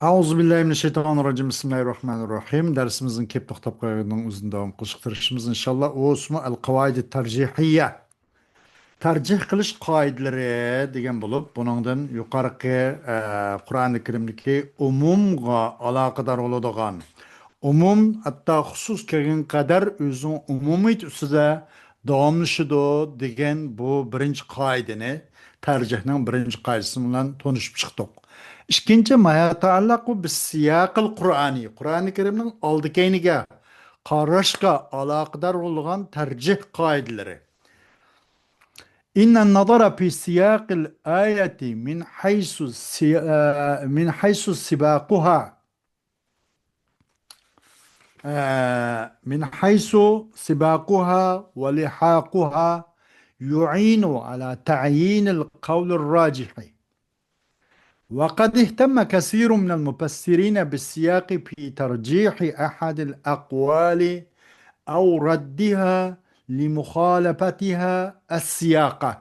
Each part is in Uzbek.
Euzubillahimineşşeytanirracim. Bismillahirrahmanirrahim. Dersimizin kep toxtab qo'ygandan o'zini davom qilishtirishimiz inshaalloh. O'smi al-qavoid tarjihiyya. Tarjih qilish qoidalari degan bo'lib, buningdan yuqorqi Qur'oni Karimdagi umumga aloqador bo'ladigan, umum hatto xusus kelgan qadar o'zining umumiyat ustida davomlashadi degan bu birinchi qoidani, tarjihning birinchi qoidasi bilan tanishib chiqdik. İkinci ma yata'allaqu bis-siyaqil Qur'ani. Qur'oni Karimning oldikayniga qarashga aloqador bo'lgan tarjih qoidalari. İnnen nazara fi siyaqil ayati min haysu sibaquha min haysu sibaquha ve lihaquha yu'inu ala ta'yinil kavlir racihi. وقد اهتم كثير من المفسرين بالسياق في ترجيح أحد الأقوال أو ردها لمخالفتها السياقة،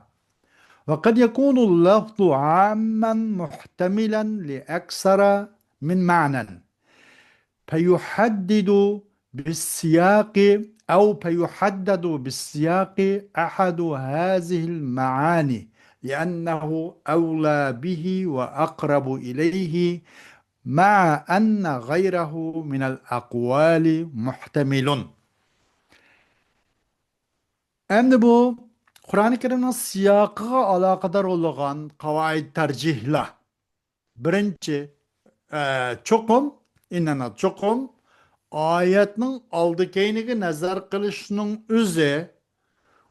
وقد يكون اللفظ عاما محتملا لأكثر من معنى، فيحدد بالسياق فيحدد بالسياق أحد هذه المعاني لأنه أولى به وأقرب إليه، مع أن غيره من الأقوال محتمل. Endi bu Kur'an-ı Kerim'in siyaqıga alaqadar olan kavaid tercihler. Birinci, çokum ayetinin aldıkayniga nazar qilishning o'zi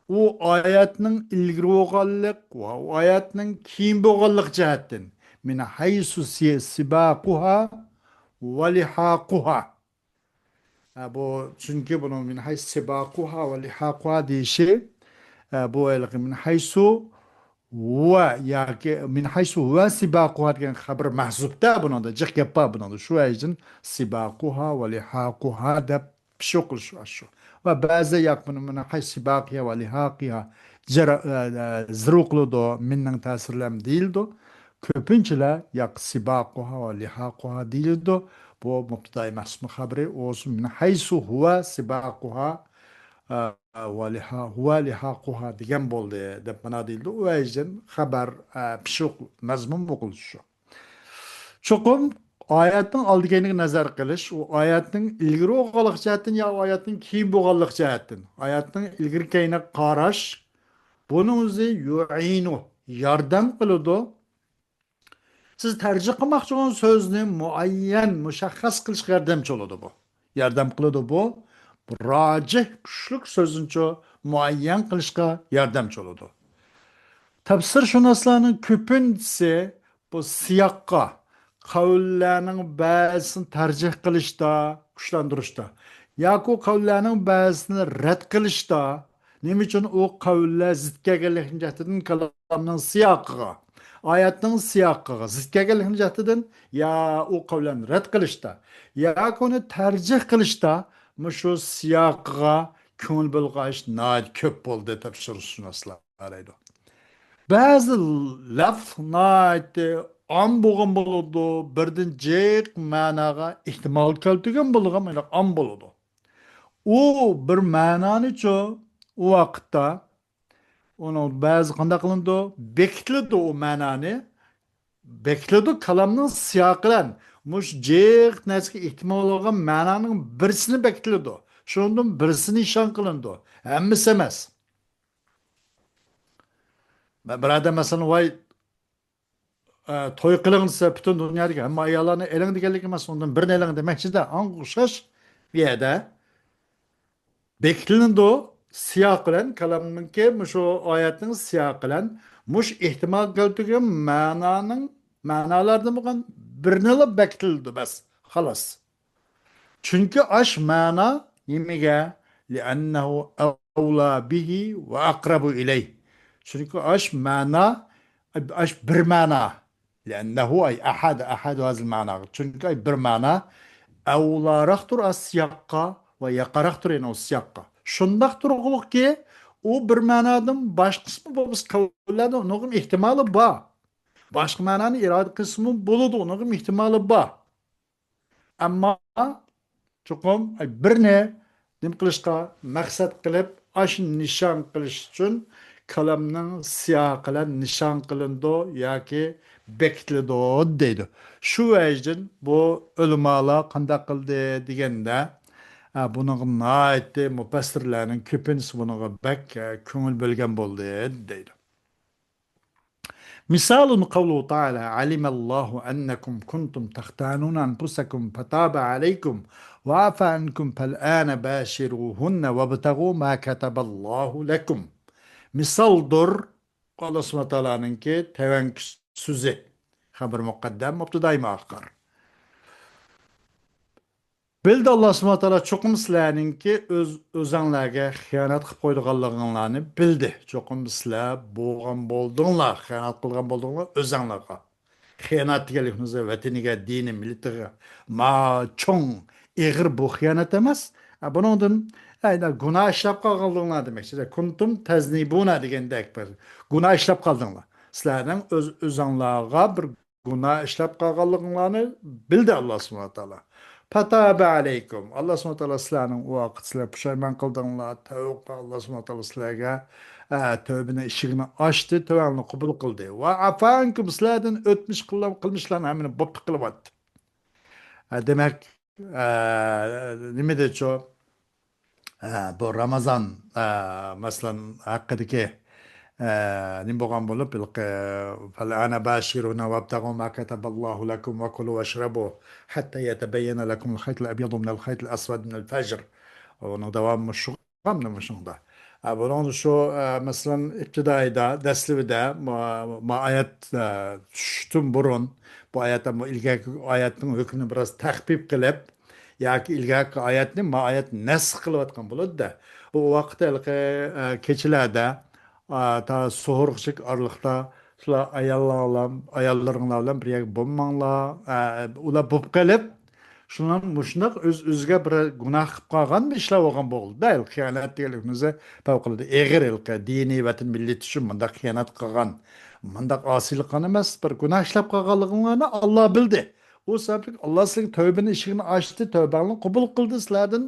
o ayetinin ilgiri bo'lganlik va o ayetning keyin bo'lganlik jihatdan min haysu sibaquha va lihaquha. Bu chunki buni min haysu sibaquha va lihaquha deyishi bu min haysu va yoki min haysu va sibaquha degan xabar mahzubda, bunida jiq gap bor, bunida shu uchun sibaquha va lihaquha deb shu. Ve bazı yakını haysi bakiye ve lihakiye zırukludu, minnen tasirlem değildi. Köpünçüler yak sibakuha ve lihakuha değildi. Bu mubtadai mahsum haberi olsun. Min haysu huve sibakuha ve lihakuha diyen boldu. Dep bana değildi. O yüzden haber pişuk mezmun okuluşu. Çokum ayetin aldıkayını nazar kılış, o ayetin ilgiri oğalık cihetin ya ayetin keyin boğalık cihetin. Ayetin ilgiri kayına qaraş, bunun özü yu'inu, yardım kılıdı. Siz tercih kılmak olan sözünü muayyen, müşakhas kılış yardımcı oldu bu. Yardım kılıdı bu. Bu racih, güçlük sözünce muayyen kılışka yardımcı oldu. Tafsir şunaslarının köpüntüsü bu siyakka, kavullarning ba'zisini tarjih qilishda, kuchlantirishda yoki u qavullarning ba'zisini rad qilishda, nima uchun u qavullar zid kelganligi jihatidan kalomning siyoqiga, oyatning siyoqiga zid kelganligi jihatidan yo u qavullarni rad qilishda yoki uni tarjih qilishda shu siyoqiga ko'ngil bo'lg'ash nihoyat ko'p bo'ldi tafsirshunoslar qaraydi. Ba'zi lafz nihoyat am bo'lgan bo'ladi, birdan jiq ma'noga ehtimol keltirgan bo'lgan mana am bo'ladi. U bir ma'nonichu u vaqtda uni ba'zi qanday qilindi, bekitildi u ma'noni, bekitildi kalomning siyoqi bilan mush jiq narsaga ehtimol bo'lgan ma'noning birisini bekitildi. Shundan birisini ishon qilindi. Hammasi emas. Birodar masalan voy to'y qilingsa butun dunyodagi hamma ayollarni eling deganlik emas, undan birini eling demakchida, o'xshash bu yerda bekitilindi siyoq bilan, kalamninki shu oyatning siyoqi bilan mush ehtimol keltirgan ma'nolardan bo'lgan birini bekitildi bas, xolos. Chunki ash ma'no nimaga? Li'annahu awla bihi va aqrabu ilayh. Chunki ash ma'no bir ma'no. لأنه أي أحد هذا المعنى. çünkü أي bir mana أولاراktır as-siyaqqa ve yaqaraktır yani o siyaqqa. Şundaqtır oğluk ki o bir manadan baş kısmı biz kavullarda onun ihtimali var. Başka mananın irade kısmı buludu onun ihtimali var. Ammo chuqum birni nim qilishga maqsad qilib, ash nishon qilish uchun qalamning siyoqilar nishon qilindi yoki bekitildi deydi. Shu vajdan bu ulamolar qanday qildi deganda, buning nihoyatda mufassirlarning ko'pincha buniga bak ko'ngil bo'lgan bo'ldi deydi. مثال قوله تعالى علم الله أنكم كنتم تختانون أنفسكم فتاب عليكم وعفى عنكم فالآن باشروهن وابتغوا ما كتب الله لكم. Misaldır Allah subhanahu teala'nınki tevenk sözü. Haber mukaddem mubtadai muakkar. Bildi Allah subhanahu teala çokum sizlarninki özanlarga xiyonat qilib qo'ydiganligingizni bildi. Çokum sizlar bo'lgan bo'ldinglar, xiyonat qilgan bo'ldinglar özanlarga. Xiyonat deganligimiz vataniga, dini, millatiga ma cho'ng ig'ir bu xiyonat emas. Buningdan ayda gunoh ishlab qolganliginglar demak. Kuntum taznibuna degandek bir gunoh ishlab qoldinglar. Sizlarning o'zanglarga bir gunoh ishlab qolganligingizni bildi Allah subhanahu teala. Patabe aleykum. Allah subhanahu teala sizlarning o vaqt sizlar pushaymon qildinglar. Tavba Allah subhanahu teala sizlarga tövbini eshigini ochdi, tövbani qabul qildi. Va afankum sizlardan o'tmish qilmishlarni hamini bo'pti qilyapti. Demak, nima deydi bu Ramazon masalan haqidagi nim bo'lgan bo'lib, فالآن باشرون وابتغوا ما كتب الله لكم وكلوا واشربوا حتى يتبين لكم الخيط الأبيض من الخيط الأسود من الفجر. Onun devamı şu gamlı şunda. Bunun şu mesela iptidaida, deslivide ma ayet düştüm burun. Bu ayette bu ilgaki ayetin hükmünü biraz tahbib kılıp yoki ilgaki ayetni ma ayet nasx qilayotgan bo'ladi da. Bu vaqtda kechilarda ta so'rg'ishik orliqda shular ayollaringlar bilan birga bo'lmanglar. Ular bo'lib qolib shunaq o'ziga bir gunoh qilib qolgan ishlar bo'lgan bo'ldi. Xiyonat deganligimiz favqulodda og'ir diniy vatan millat uchun bunday xiyonat qilgan, bunday osiylik qilgan emas, bir gunoh ishlab qolganligini Alloh bildi. O sababli Allah sizlarga tövbeni eshigini ochdi, tövbani qabul qildi sizlardan.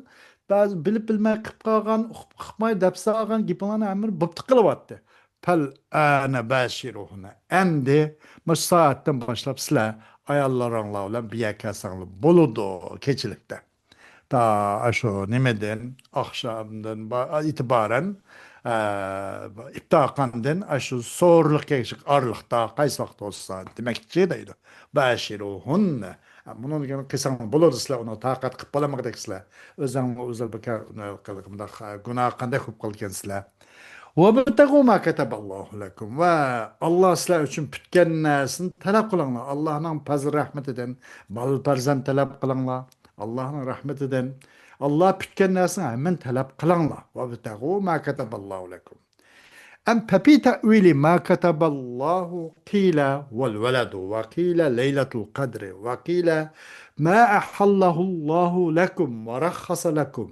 Ba'zi bilib bilmay qilib qolgan, uqmay dafsa olgan gaplarni hamma bo'pti qilyapti. Fal ana bashiruhuna. Endi mush soatdan boshlab sizlar ayollaringlar bilan biyakasanglar bo'ladi kechilikda. Ta shu nimadan oqshomdan itibaren iptaqandan shu so'rliq kelishik orliqda qaysi vaqt bo'lsa demakchi deydi. Bashiruhunna. Bunun gibi kısan bulurdu sizler onu takat qilib bolamakdak sizler. O'zal bakar günah qanday qilib qolgan sizler. Ve betagu ma kataballahu lakum. Ve Allah sizler için pütken narsini talep qilinglar. Allah'ın fazl rahmetinden bal farzand talep qilinglar. Allah'ın rahmetinden Allah pütken narsini hemen talep qilinglar. Ve betagu ma kataballahu lakum. أم في تأويل ما كتب الله قيل والولد وقيل ليلة القدر وقيل ما أحله الله لكم ورخص لكم.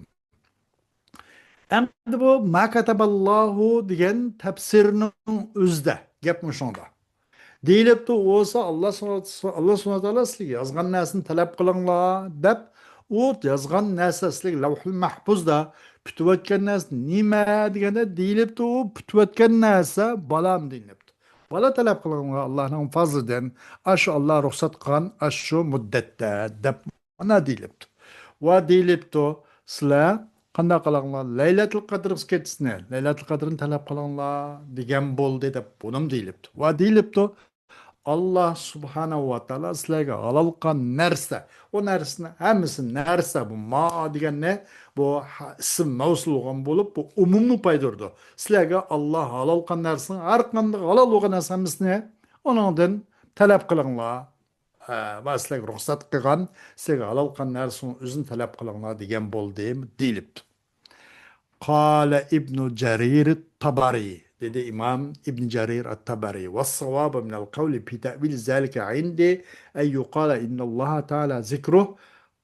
أم bu ما كتب الله degan tafsirning o'zida gapmi shunda. Deyilibdi olsa Allah subhanahu taala sizlarga yozgan narsani talab qilinglar deb u yozgan narsa sizlarga lavhul mahfuzda pütüvetken narsa nima deganda deyilibdi u pütüvetken narsa balam deyilibdi. Bala talab qilinglar Allohning fazlidan ashu Allah ruxsat qilgan ashu muddatda deb ana deyilibdi. Va deyilibdi sizlar qanday qilinglar Laylatul Qadrga ketsinlar. Laylatul Qadrni talab qilinglar degan bo'ldi deb bunim deyilibdi. Va deyilibdi Allah subhanahu wa ta'ala sizlarga halol qilgan narsa, o narsani hammasi narsa bu ma degan ne bu ism mavsul bo'lgan bo'lib bu umumni paydurdi. Sizlarga Allah halol qilgan narsani har qanday halol bo'lgan narsani ondan talab qilinglar. Va sizlarga ruxsat qilgan, sizlarga halol qilgan narsani o'zini talab qilinglar degan bo'ldi deyilibdi. Qala ibn Jarir at-Tabari dedi İmam İbn Jarir at-Tabari was-savab min al-qawl fi ta'wil zalika indi ay yuqala inna Allah Ta'ala zikruh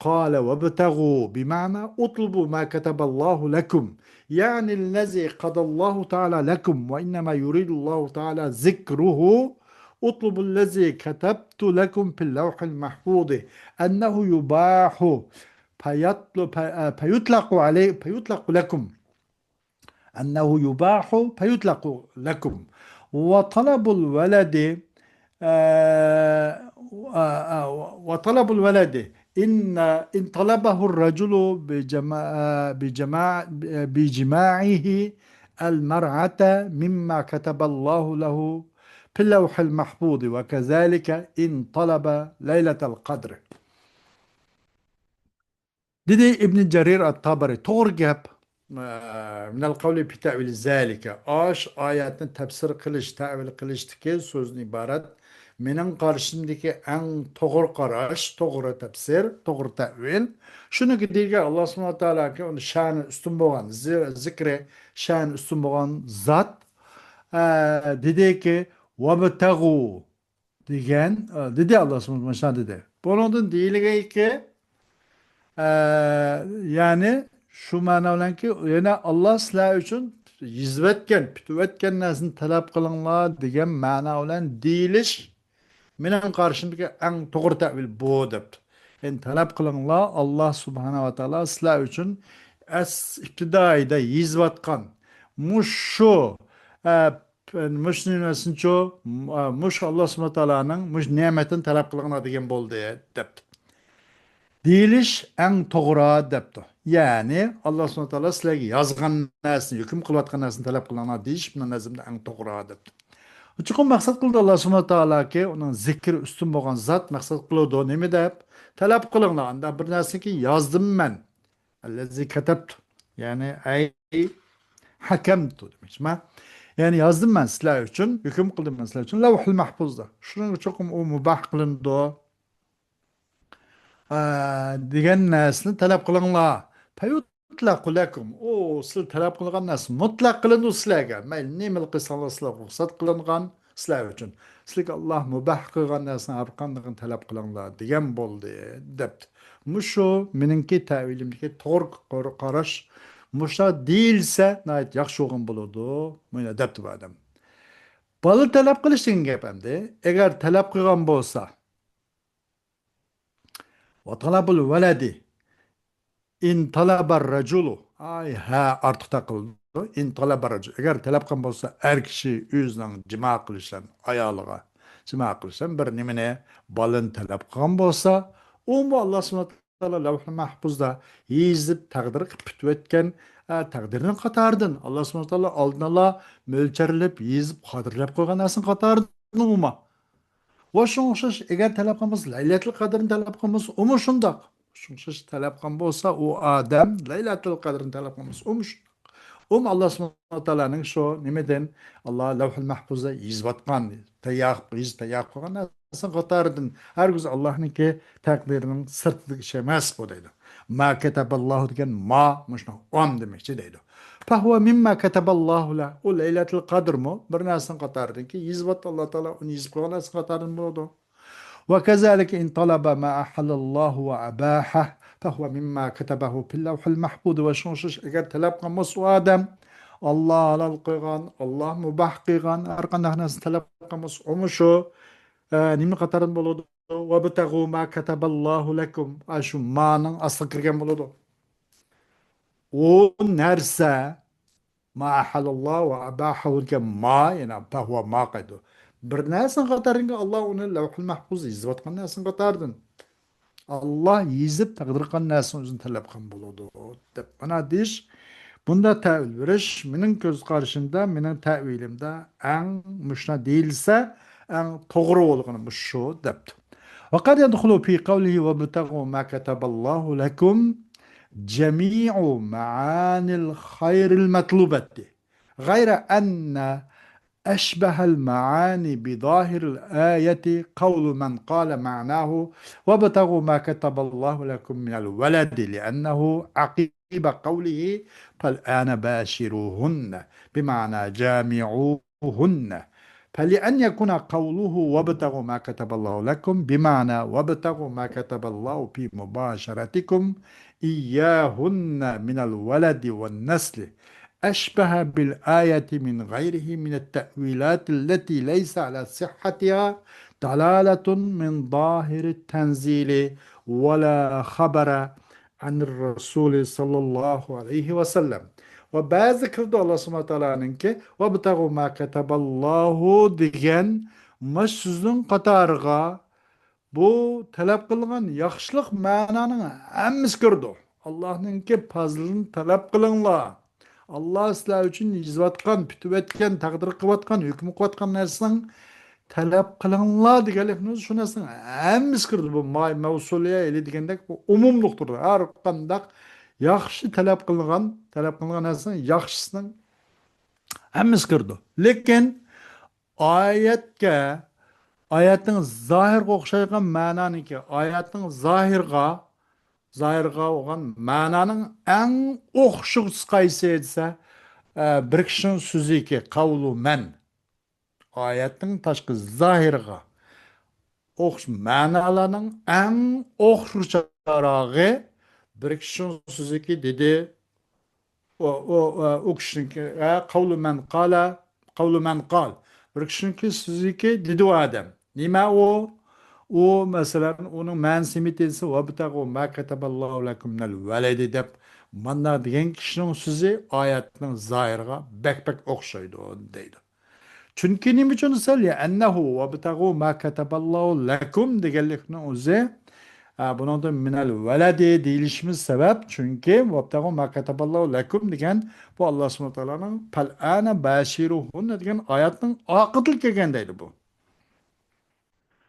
قال وابتغوا بمعنى اطلبوا ما كتب الله لكم يعني الذي قضى الله تعالى لكم وإنما يريد الله تعالى ذكره اطلبوا الذي كتبت لكم في اللوح المحفوظ أنه يباح فيطلق لكم، أنه يباح فيطلق لكم. وطلب الولد وطلب الولد إن طلبه الرجل بجماعه المرأة مما كتب الله له في اللوح المحفوظ، وكذلك إن طلب ليلة القدر. Dedi İbn Cerir at-Tabari doğru gap minel kavli fi te'vil zalika. Aş ayetini tefsir kılış, tevil kılıştaki sözün ibaret. Menin karşımdaki en doğru karaş, doğru tefsir, doğru tevil. Şunu ki deyge Allah subhanahu wa ta'ala ki onu şanı üstün boğan, zikre şanı üstün boğan zat dedi ki وَبْتَغُوا degen dedi Allah subhanahu wa ta'ala dedi. Bunun değil ki ee, yani şu mana bilan ki yana Allah sizlar uchun yizvatgan, pitvatgan narsani talab qilinglar degan ma'no bilan deyilish mening qarshimdagi eng to'g'ri ta'bir bu debdi. Endi talab qilinglar Alloh subhanahu va taolo sizlar uchun ibtidoida yizvatgan mushu mush nimasincho mush Alloh subhanahu va taoloning mush ne'matini talab qilinglar degan bo'ldi debdi. Deyilish eng to'g'ri debdi. Ya'ni Alloh subhanahu va taolo sizlarga yozgan narsani, hukm qilayotgan narsani talab qilinglar deyish bilan nazarda eng to'g'ri debdi. Chuqur maqsad qildi Alloh subhanahu va taoloki uning zikri ustun bo'lgan zot maqsad qiladi. Nima deb? Talab qilinglar. Unda bir narsaki yozdim men. Allazi katabtu. Ya'ni ay hakamtu demiş. Yani yazdım ben sizlar uchun, hukm qildim men sizlar uchun lavhul mahfuzda. Shuning uchun u mubah qilindi. degan narsani talab qilinglar. Fayutlaqu lakum. O siz talab qilgan narsa mutlaq qilindi sizlarga. Mayli nima qilsangiz sizlar ruxsat qilingan sizlar uchun. Sizlarga Alloh mubah qilgan narsani har qanday talab qilinglar degan bo'ldi debdi. Mushu meningki ta'vilimdagi to'g'ri qarash. Musha deyilsa nayt yaxshi bo'lgan bo'ladi. Mana debdi bu odam. Bola talab qilish degan gap endi. Agar talab qilgan bo'lsa وطلب الولد إن طلب الرجل ay ha artıqda qıldı. İn talab racul. Eğer talab qilgan bo'lsa, er kishi o'zining jima qilishdan, ayoliga jima qilishdan bir nimani balin talab qilgan bo'lsa, u Alloh subhanahu va taolo lavh-i mahfuzda yezib taqdir qilib bitib o'tgan taqdirning qatoridan Alloh subhanahu va taolo oldin ola mo'lcharlab, yezib qodirlab qo'ygan narsaning qatoridan umuman. Va shunga o'xshash agar talab qilamiz, Laylatul qadrni talab qilamiz, umi shundoq. Shunga o'xshash talab qilgan bo'lsa, u odam Laylatul qadrni talab qilamiz, umi shundoq. Alloh subhanahu va taolaning shu nimadan Alloh lavhul mahfuzda yozayotgan, tayyor qilgan narsa qatoridan hargiz Allohniki taqdirining sirtidagi ish emas bu deydi. Ma kataballohu degan ma mushno om demakchi deydi. فهو مما كتب الله له وليلة القدر مو برناس قطاردن كي يزبط الله تعالى ونيزب ناس قطاردن برضو. وكذلك إن طلب ما أحل الله وأباحه فهو مما كتبه في اللوح المحفوظ وشنشش إجر طلب قمص آدم الله على القيغان الله مباح قيغان أرقن ناس طلب قمص عمشو نيم قطاردن برضو. وابتغوا ما كتب الله لكم أشو ما نن أصل كريم برضو. ونرسى ما أحل الله وأباحه ما يعني فهو ما قيده برناس قطارين الله ون اللوح المحفوظ يزبط الناس قطاردن الله يزب تقدر الناس özün talep qan buludu deb ana diş bunda tavil veriş mening ko'z qarashimda mening tavilimda eng mushna değilse eng to'g'ri bo'lgani shu debdi. وقد يدخل في قوله وابتغوا ما كتب الله لكم جميع معاني الخير المطلوبة غير أن أشبه المعاني بظاهر الآية قول من قال معناه وابتغوا ما كتب الله لكم من الولد لأنه عقيب قوله فالآن باشروهن بمعنى جامعوهن. فلأن يكون قوله وابتغوا ما كتب الله لكم بمعنى وابتغوا ما كتب الله في مباشرتكم إياهن من الولد والنسل أشبه بالآية من غيره من التأويلات التي ليس على صحتها دلالة من ظاهر التنزيل ولا خبر عن الرسول صلى الله عليه وسلم. وبعض كرد الله سبحانه وتعالى ki وابتغوا ما كتب الله degan mashsuzun qatarıga bu talep kılgan yaxşılık mananın hemmis kirdi. Allah'ınki fazlını talep kılınla. Allah sizler için izvatkan, pütüvetken, takdir kıvatkan, hükmü kıvatkan nersin talep kılınla digelikiniz şunasın. Hemmis kirdi bu mevsuliye eli digendek bu umumluktur. Her kandak yaxşı talep kılıngan nersin yaxşısının hemmis kirdi. Lekin ayetke Ayetning zahirga o'xshagan ma'noniki oyatning zahirga bo'lgan ma'noning eng o'xshovchisi qaysi desa bir kishining so'ziki qavlu man oyatning tashqi zahirga ma'nolarning eng o'xshovcharog'i bir kishining so'ziki dedi o kişinki kavlu men kal. Bir kişinki sizinki dedi o adam. Nima o? O mesela onun mensimiyeti ve bitagu ma kataballahu lekum minel veledi dep manna degan kişinin sözü ayetinin zahirga bek okşaydı o deydi. Çünkü nima uchun ya ennehu ve bitagu ma kataballahu lekum deganlikni o'zi bunun minel veledi deyilişimiz sebep çünkü vabtagu ma kataballahu lekum degen bu Allah subhanahu wa ta'ala'nın pel'ane bashiruhunne degen ayetinin akıtıl kelgendeydi bu.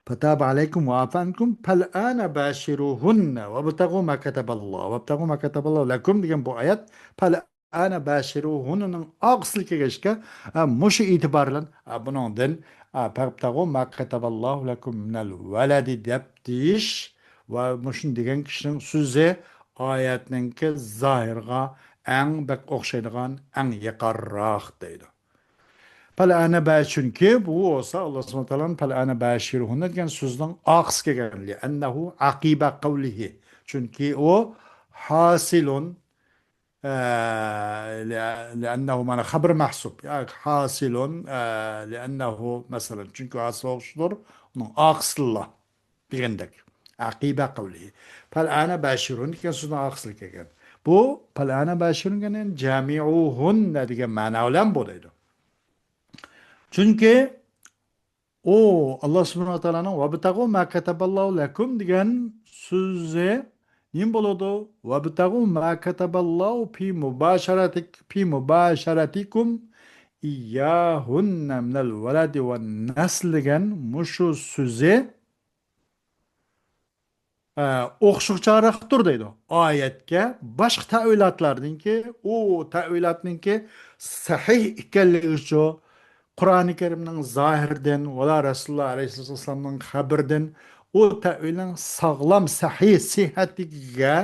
Fetabe aleykum ve afankum pel'ane bashiruhunne vabtagu ma kataballahu vabtagu ma kataballahu lekum degen bu ayet pel'ane bashiruhunne'nin akıtıl kelgeçke muşu itibarlan bunundan vabtagu ma kataballahu lekum minel veledi dep deyiş ve muşun degan kişinin sözü ayetninki zahirga en bek okşaydigan en yakarrak deydi. Pala ba çünkü bu olsa Allah subhanahu wa ta'ala pala ana bashiruhunna degan sözün aqs kelganli ennehu aqiba qavlihi. Çünkü o hasilun لأنه من خبر محسوب يعني حاصل لأنه مثلا çünkü asıl oluştur onun aqsıllah degendek. Akibe kavlihi. Fal'ana başirun ki suna aksıl kegen. Bu fal'ana başirun genen cami'uhun ne diye mana olan bu deydi. Çünkü o Allah subhanahu wa ta'ala'nın ve bitagu ma kataballahu lekum diyen sözü nim bolodu ve bitagu ma kataballahu fi mübaşaratikum iyyahunne minel veledi ve nesl diyen muşu sözü o'xshuqcharoqdir deydi oyatga boshqa ta'vilotlarninki u ta'vilotninki sahih ekanligi uchun Qur'oni Karimning zohirdan va Rasululloh alayhissalomning xabridan u ta'vilning sog'lom sahih sihhatiga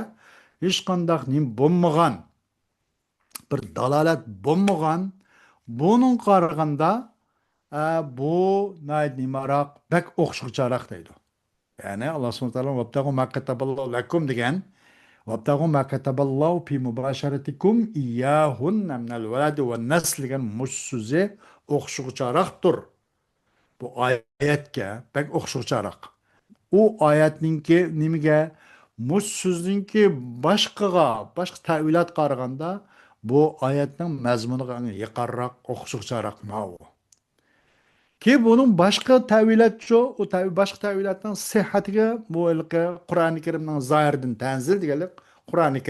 hech qanday nim bo'lmagan bir dalolat bo'lmagan buning qaraganda bu nimaroq bak o'xshuqcharoq deydi. Yani Allah subhanahu wa ta'ala vabtagu ma kataballahu lekum degen vabtagu ma kataballahu fi mübaşaretikum iyyahunne minel veledi ve nesl degen mussüze okşuqçaraqdır. Bu ayetke pek okşuqçaraq. O ayetninki nimige mussüzninki başqa tavilat qaraganda bu ayetning mazmuniga yaqarroq okşuqçaraq ma'u. Ki bunun başka tevilatçı, o başka tevilatın sıhhatiga bu Kur'an-ı Kerim'nin zahirinden tenzil diyelim. Kur'an-ı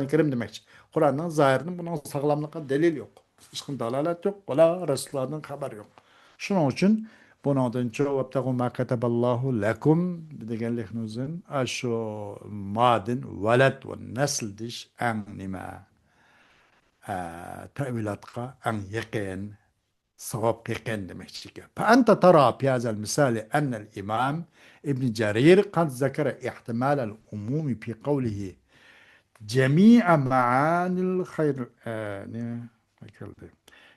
Kerim demekçi. Kur'an'ın zahirinin bunun sağlamlığa delil yok. Hiçbir dalalet yok. Ola Resulullah'ın haber yok. Şunun için bunun çoğu vebtegu ma kataballahu lekum degenliğinizin şu madin veled ve nesl diş en nima tevilatka en yakın صواب قيقين دمشق فأنت ترى في هذا المثال أن الإمام ابن جرير قد ذكر احتمال العموم في قوله جميع معاني الخير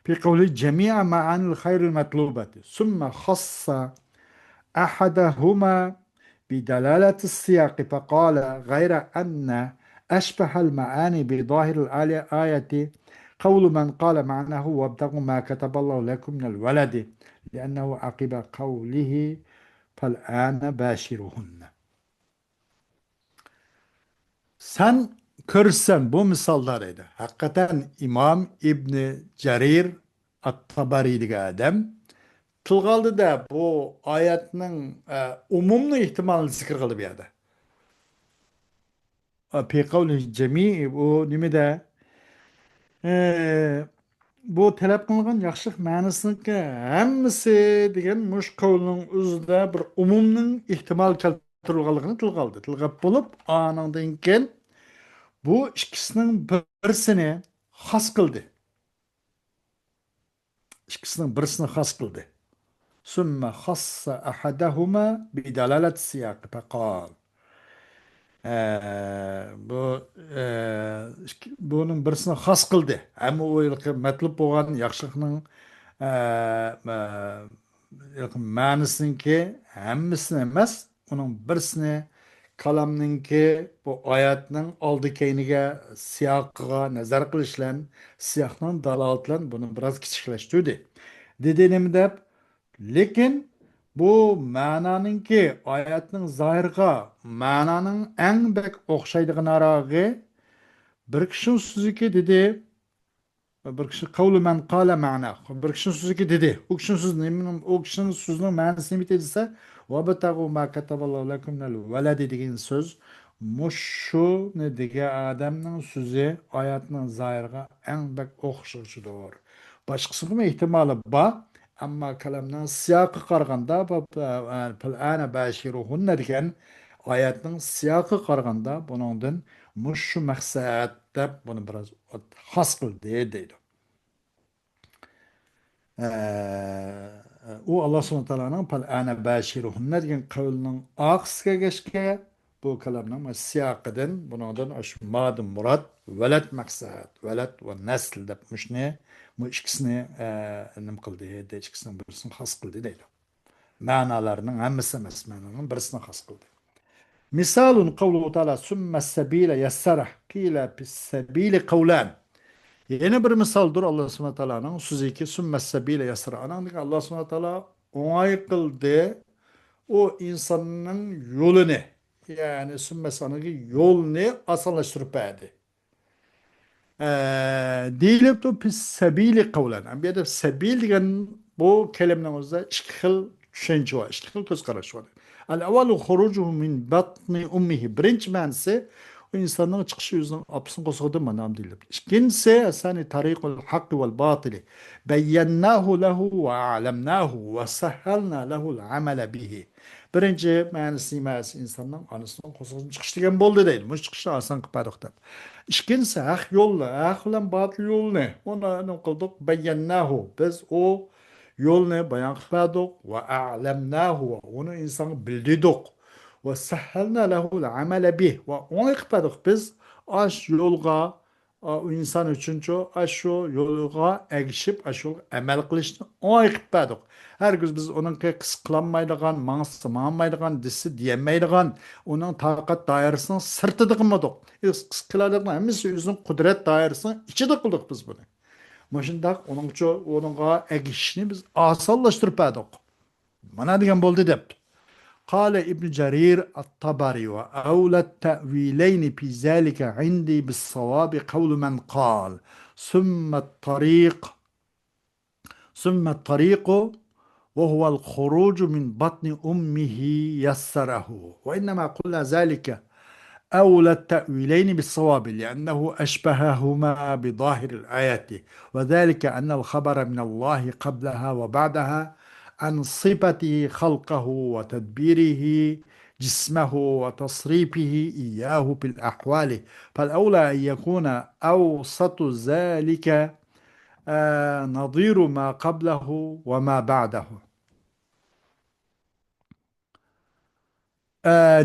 في قوله جميع معاني الخير المطلوبة ثم خص أحدهما بدلالة السياق فقال غير أن أشبه المعاني بظاهر الآية قول من قال معناه وابتغوا ما كتب الله لكم من الولد لأنه عقب قوله فالآن باشرهن. Sen körsen bu misallarıydı. Hakikaten İmam İbni Cerir At-Tabari'deki adam kılgaldı da bu ayetinin umumlu ihtimalini zikir kılıp yada. Fi kavli cemi bu nimede e, bu talep kılgan yakşık manasınki hemmisi degen muş kavlinin üzerinde bir umumның ihtimal keltirilganligini tilgaldı. Tilgap bulup anından keyin bu ikisinin birisini has kıldı. İkisinin birisini has kıldı. Sümme hassa ahadahuma bidalalet siyak fekal. Bu bunun birisini has kıldı. Ama o yılki metlub olan yakşıkның ma'nisinki hammasini emas, uning birisini kalamninki bu oyatning oldi keyniga siyoqiga nazar qilish bilan siyoqning dalolat bilan buni biroz kichiklashtirdi. Dedi nima deb? Lekin bu ma'noninki oyatning zohirga ma'noning eng bek o'xshaydigan arog'i bir kishi so'ziki dedi. Bir kishi qavlu man qala ma'na. Bir kishinin so'ziki dedi. O kishinin so'zini, o kishinin so'zining ma'nosini nima desa, va batagu ma kataballohu lakum minal valadi degan so'z mushuni degan odamning so'zi oyatning zohiriga eng bak o'xshovchidir. Boshqasi nima ehtimoli bor, ammo kalamning siyoqi qaraganda fil ana bashiruhunna degan oyatning siyoqi qaraganda buningdan mushu maqsad deb buni biroz xos qildi deydi. U Allah subhanahu wa ta'ala'nın pal ana bashiruhunna degan qavlining oxiriga geçke bu kalamning siyaqidin bundan ashmadın murad valad maqsad valad va nasl deb mushni bu ikkisini nim qildi deydi ikkisini birisini xos qildi deydi ma'nolarining hammasi emas ma'noning birisini xos qildi misalun qavluhu ta'ala summa sabila yassara qila bis sabili qawlan. Yeni bir misaldır Allah subhanahu wa ta'ala'nın sözü ki sümmessebile yasra. Anandık Allah subhanahu wa ta'ala onay kıldı o insanın yolunu yani sümmesanıki yolunu asanlaştırıp verdi. Deyilip de pis sebili kavlen. Yani bir de sebil diyen bu kelimenin iki xil düşünce var, iki xil göz kararı var. El-evvelu hurucuhu min batni ummihi. Birinci manası o insanın çıkışı yüzünden apsın kosuğu manam deyilip. İkincisi esani tarikul hakkı vel batili. Beyyennahu lehu ve alemnahu ve sehhelna lehu'l amele bihi. Birinci manası insanın anısının kosuğunun çıkışı diyen boldu değil. Bu çıkışı asan kıparıqtır. İşkinse hak yolla, hak bilen batıl yol ne? Ona ne kıldık? Beyennahu. Biz o yol ne bayan kıladık ve a'lemnahu. Onu insanı bildirdik. Ve sahhalna lehu'l amele bih. Ve onu kıladık biz aş yolga o insan üçüncü aşu yolga egişip aşu emel kılışını o kıladık. Herkes biz onun kısıklanmaydıgan, manmaydıgan, disi diyemeydigan, onun takat dairesinin sırtıdı kılmadık. Kıskıladık hemisi yüzün kudret dairesinin içi kıldık biz bunu. Maşındak onunla egişini biz asallaştırıp edik. Bana diyen boldu dep. Kale İbn Cerir at-Tabari ve evlet te'vileyni fi zâlike indi bis savabi kavlu men kal. Sümme tariq ثم الطريق وهو الخروج من بطن أمه يسره وإنما قلنا ذلك أولى التأويلين بالصواب لأنه أشبههما بظاهر الآية وذلك أن الخبر من الله قبلها وبعدها عن صفته خلقه وتدبيره جسمه وتصريفه إياه بالأحوال فالأولى أن يكون أوسط ذلك نظير ما قبله وما بعده.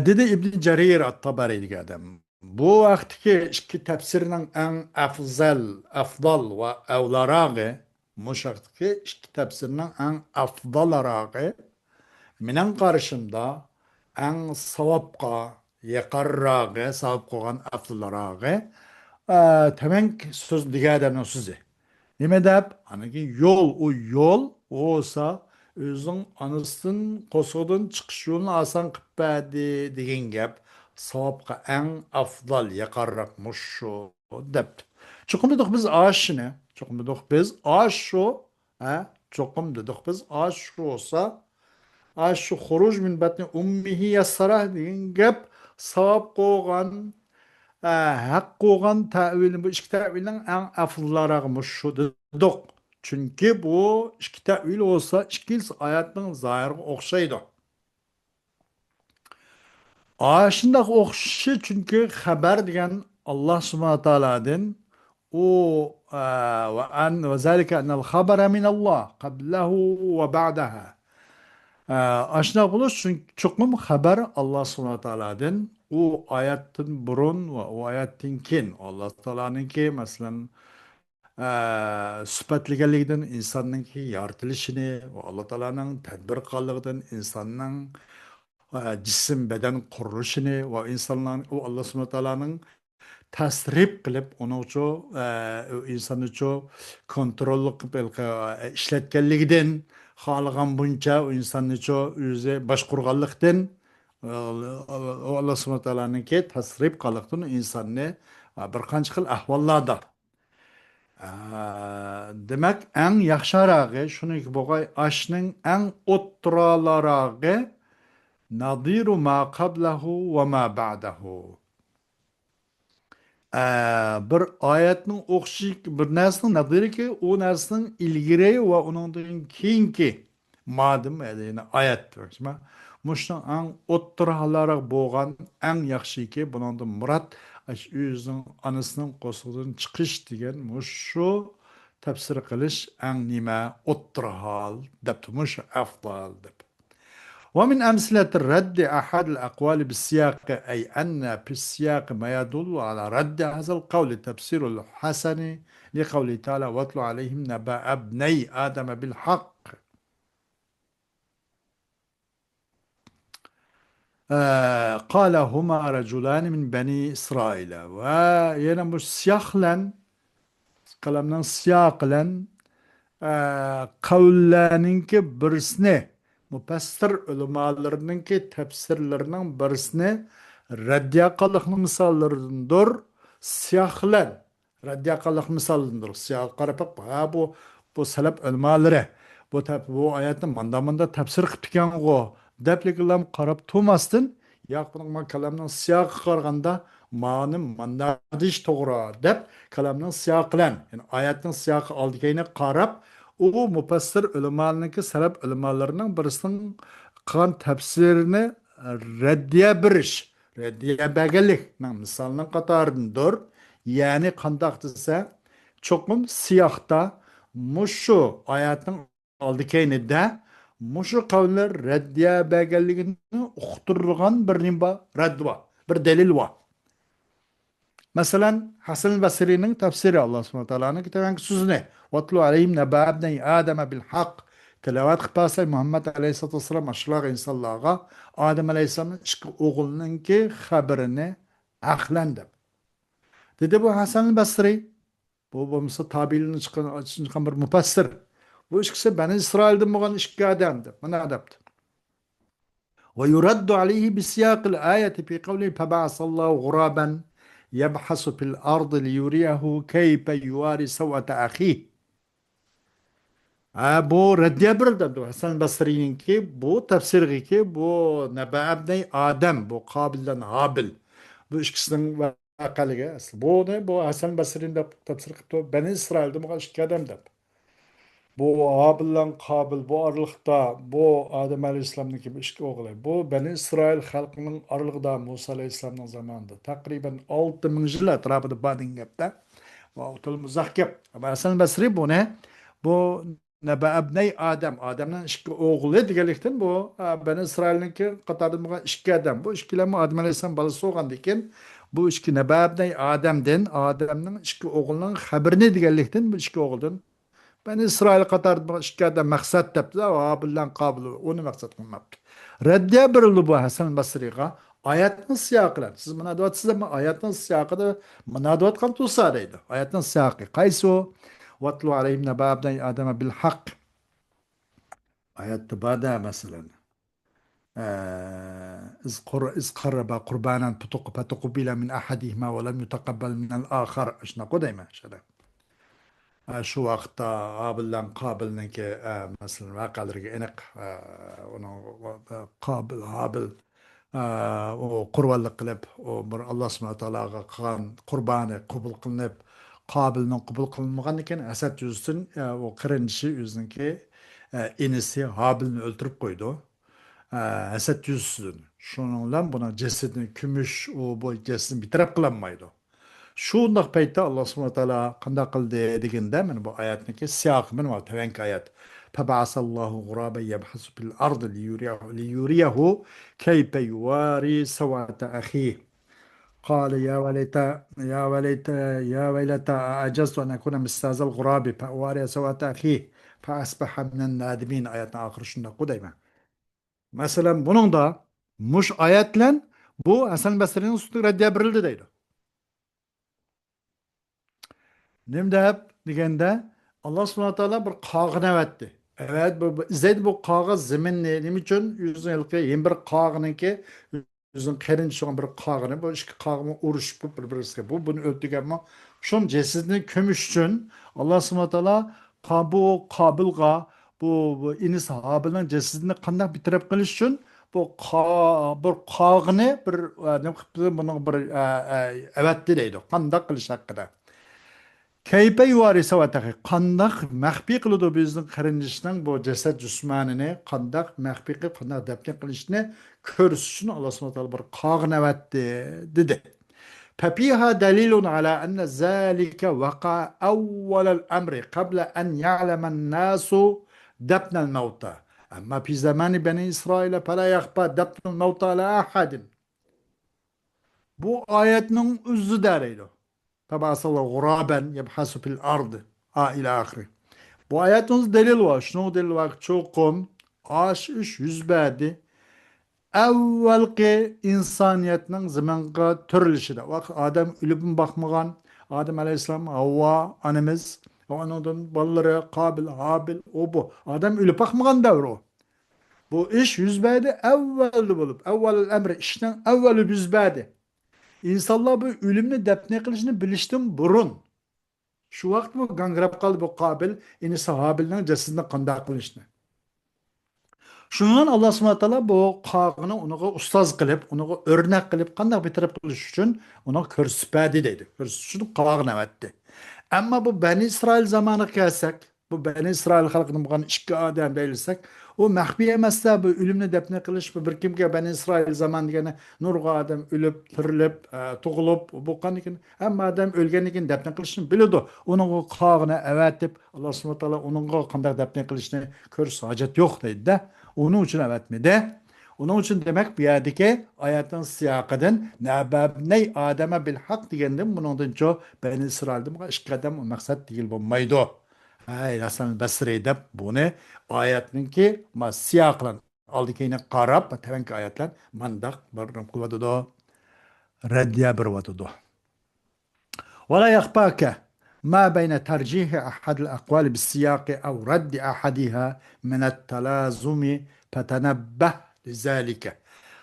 Dedi İbn Cerir at-Tabari degan adam. Bu vaqtki iki tafsirning eng afdal va avlarog'i, mush vaqtki iki tafsirning eng afdallarog'i mening qarashimda eng savobga yaqinrog'i, savob qilgan afdallarog'i temen so'z degan odamning so'zi. nima deb anagi yo'l u yo'l bo'lsa o'zing anisidan qo'shiqdan chiqish yo'lini oson qilib berdi degan gap savobga eng afzal yaqarroq mushu debdi. Cho'qim dedik biz oshini, cho'qim dedik biz osh shu, ha, cho'qim dedik biz osh shu olsa, osh shu xuruj min batni ummihi yassarah degan gap savob qo'ygan haq qo'ygan tavil bu ikki tavilning eng afzallari shu dedik. Chunki bu ikki tavil olsa ikkisi oyatning zohiriga o'xshaydi. Shundoq o'xshashi chunki xabar degan Alloh subhanahu va taolodan u va an va zalika anal xabara min Alloh qablahu va ba'daha. Shundoq bo'lish chunki chuqum xabar Alloh subhanahu va taolodan u oyatdan burun va u oyatdan keyin Alloh taoloninki masalan sifatliganligidan insonninki yoritilishini va Alloh taoloning tadbir qilganligidan insonning jism badan qurilishini va insonlar u Alloh subhanahu va taoloning tasrif qilib uni uchun inson uchun kontrolli qilib ishlatganligidan xohlagan buncha u inson uchun o'zi boshqurganlikdan Alloh subhanahu va taoloninki tasrif qilganlikdan insonni bir qancha xil ahvollarda demak eng yaxshirog'i shuniki bo'lg'ay ashning eng o'ttiralari nadiru ma qablahu va ma ba'dahu. Bir oyatning o'xshi bir narsaning nadiriki u narsaning ilgari va uningdan keyingi modim ya'ni oyat mushning ang o'ttiralari bo'lgan eng yaxshiki buningdan murod o'zining onasining qo'sig'idan chiqish degan mushu tafsir qilish eng nima o'ttirahal debdi mush afdal deb. ومن أمثلة الرد أحد الأقوال بالسياق أي أن في السياق ما يدل على رد هذا القول تفسير الحسن لقوله تعالى واتل عليهم نبأ ابني آدم بالحق قال هما رجلان من بني إسرائيل وينمو سياقلا كلامنا سياقلا قولانينki birisini mufassir ulamolarninki tafsirlarining birisini raddiya qilishning misollaridandir siyohlar raddiya qilish misollaridandir siyoh qarab bu salaf ulamolari bu oyatni manda tafsir qilib ekan-ku debliglar qarab turmasdan yo'q buning kalamning siyohiga qaraganda ma'ni manda deyish to'g'ri deb kalamning siyohi bilan ya'ni oyatning siyohi oldiga qarab u mufassir ulamolarniki salaf ulamolarining birisining qilgan tafsirini raddiya berish raddiya berganlikning misolning qatoridandir. Ya'ni qandoq desa cho'qim siyohda mushu oyatning oldiga mushu qavllar raddiya berganligini uqtirgan bir nima radd bor bir dalil bor. Masalan Hasan Basri'ning tafsiri Alloh subhanahu va taoloning kitobining so'zini vatlu alayhim naba abnai adama bil haq tilovat qilsa Muhammad alayhissalatu vassalam ashlar insonlarga Adam alayhissalomning ikki o'g'lininki xabarini aqlandi. Dedi bu Hasan Basri bu bo'lmasa tabiinni chiqqan bir mufassir. Bu ikkisi Bani Isroildan bo'lgan ikki odam deb mana debdi. Ve yuraddu alayhi bi siyaqil ayati fi qawli faba'asallahu ghuraban يبحث في الأرض ليريه كيف يواري سوءة أخيه. Bu raddiya berildi. Hasan Basri'ninki bu tafsiriki bu Naba abnay Adem bu Qabil'den Habil. Bu ikisining vaqaligi asli. Bu Hasan Basri'nin tafsir qilib Bani İsrail'de bu ikki odam deb. Bu Habil bilan Qabil bu oralıqda bu Adem Aleyhisselam'niki ikki o'g'li. Bu Bani İsrail xalqining oralig'ida Musa Aleyhisselam'ning zamonida taqriban 6000 yil atrofida bo'lgan gapda. Va o'til uzoq gap. Hasan Basri buni bu Naba abnay Adamning ikki o'g'li deganlikdan bu Bani İsrailniki qatorida bo'lgan ikki odam. Bu ikkilamni Adem Aleyhisselam bolasi bo'lgandan keyin bu ikki Naba abnay Adamning ikki o'g'lining xabarini deganlikdan bu ikki o'g'ildan Bani İsrail qatorida ikki odam maqsad debdi va bilan qobil uni maqsad qilmabdi. Raddiya berildi bu Hasan Basriga oyatning siyoqidan. Siz mana deyapsizmi oyatning siyoqida mana deyotgan tursa deydi. Oyatning siyoqi qaysi u? vatlu aleyhim nebe abden ademe bil hak. Ayette bada mesela. إذ قرب قربانا فتقبل من أحدهما ولم يتقبل من الآخر أشنا قديما شده شو وقت قابل قابل مثلا واقع إنق قابل هابل وقرب القلب ومر الله سبحانه وتعالى قان قربانı قبول قلنب قابلның قبول قылмаған екен әсәт жүзсін қырыншы өзініңке енесі Habil'ni öldürüp koydu. Әсәт жүзсін. Şununla buna cesedini kümüş bu cesedini bitirip kılanmaydı. Şundaq paytda Allah subhanahu wa taala qanday qildi deganda mana bu oyatniki siyaq mana tevanki oyat. Fab'asallahu ghuraban yabhasu fil ardi liyuriyahu kayfa yuwari sawata akhihi. قال يا ويلتا أعجزت أن أكون مثل هذا الغراب فأواري سوءة أخيه فأصبح من النادمين ayetine ahir şunda kudayma. Mesela bunun da muş ayetle bu Hasan Basri'nin üstü reddiye birildi deydi. Nimde hep degende Allah subhanahu wa ta'ala bir qağını evetti. Evet, izleydi bu qağı zeminni nima uchun yüzün yılki yen bir qağının ki yüzün qerinchi bir qağını bu ikki qağını urushib bir-birisiga bu buni o'tdiganmi shun cesidini ko'mish uchun Allah subhanahu wa ta'ala bu Qobilga bu inis Hobilning cesidini qanday bitirib qilish uchun bu bir qağını bir nima qilibdi buni bir evatdi deydi. Qanday qilish haqida. Kaypa yuvari savatahi qandaq maxfiy qiladi bizning qarindishning bu jasad jismonini qandaq maxfiy qilib qandaq dafn qilishni ko'rish uchun Alloh subhanahu va taolo bir qog'navatdi dedi. ففيها دليل على أن ذلك وقع أول الأمر قبل أن يعلم الناس دفن الموتى أما في زمان بني إسرائيل فلا يخفى دفن الموتى على أحد. Bu ayetinin özü dereydi. Tabasallahu guraben yebhasu fil ardı. İlâ ahiri. Bu ayetin delil var. Şunu delil var. Çokum aş iş yüzbedi. Evvelki insaniyetinin zamanqa türülüşüde. Bak Adem ölübün bakmagan. Adem aleyhisselam, Havva anemiz. Onun balları Kabil, Habil, o bu. Adem ölüp bakmagan devri o. Bu iş yüzbedi evveldi bulup. Evvelül emri işten evvelü yüzbedi. İnsanlar bu ölümünü defne kılışını biliştim burun. Şu vaqt bu gangrab qaldı bu Qabil, ini sahabilinin cesedini qanday qilishni. Şundan Allah subhanahu wa taala bu qağını onuğa ustaz qilib, onuğa örnek qilib qanday bitirib qilish uchun onu ko'rsatdi deydi. Ko'rsatish uchun qağını evatdi. Ama bu Bani İsrail zamanı kelsak, bu Bani İsrail xalqining bo'lgan ikki odam deyilsak, o maxfiy emasda bu o'limni dafn qilish bu bir kimga Bani İsrail zaman degani nurg'a odam o'lib, tirilib, tug'ilib bo'lgan ekan, hamma odam o'lgan ekan dafn qilishni biladi. Uning qog'ini avatib, Alloh subhanahu va taolo uningga qanday dafn qilishni ko'rish hojat yo'q deydi-da. Onun uchun avatmidi. Onun için demek bu yerdeki ayetin siyakıdan nebabney Adem'e bil hak diyendim. Bunun çoğu Beni İsrail'de bu işkadem maksat değil bulmaydı. Hayır Hasan Basri de bunu ayetin ki ma siyaklan aldı ki yine karab tevenki ayetler mandak barram kuvvatu da reddiye bir vatu da. ولا يخفاك ما بين ترجيح أحد الأقوال بالسياق أو رد أحدها من التلازم فتنبه لذلك.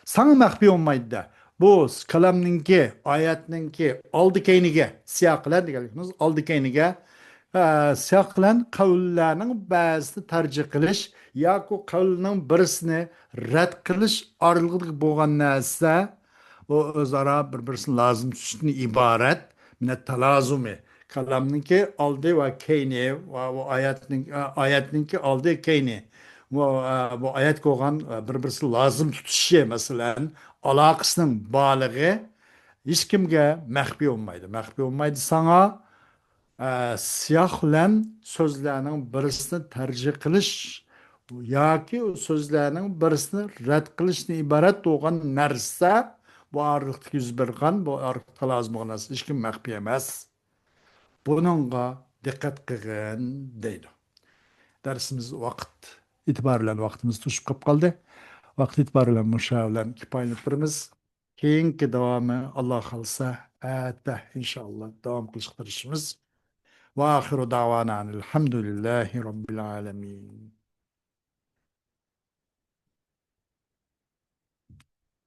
Sana mahfi olmaydı da bu kalamninki, ayetninki aldı keynige siyaqlan deganimiz aldı keynige siyaqlan qavullarning bazı tercih qilish yoki qavulning birisini rad qilish orlig'i bo'lgan narsa o o'zaro bir-birisini lazım tutishdan iborat minat talazumi kalamninki aldı va keyni va bu ayetninki aldı keyni bu ayet koygan bir-birisi lazım tutuşu mesela alakasının balığı hiç kimge mahfi olmaydı. Mahfi olmaydı sana siyahlan sözlerinin birisini tercih kılış yoki o sözlerinin birisini rad qilishni iborat bo'lgan narsa bu orliqda yuz bergan bu orliqda lozim bo'lgan narsa hech kim maxfiy emas. Bununla dikkat qilgin deydi. Dersimiz vaqt itibariyle vaktimiz tuşup kap kaldı. Vaqt itibariyle müşavirlen kipaynetlerimiz keyinki devamı Allah kalsa inşallah devam kılıştırışımız وآخر دعوانا أن الحمد لله رب العالمين.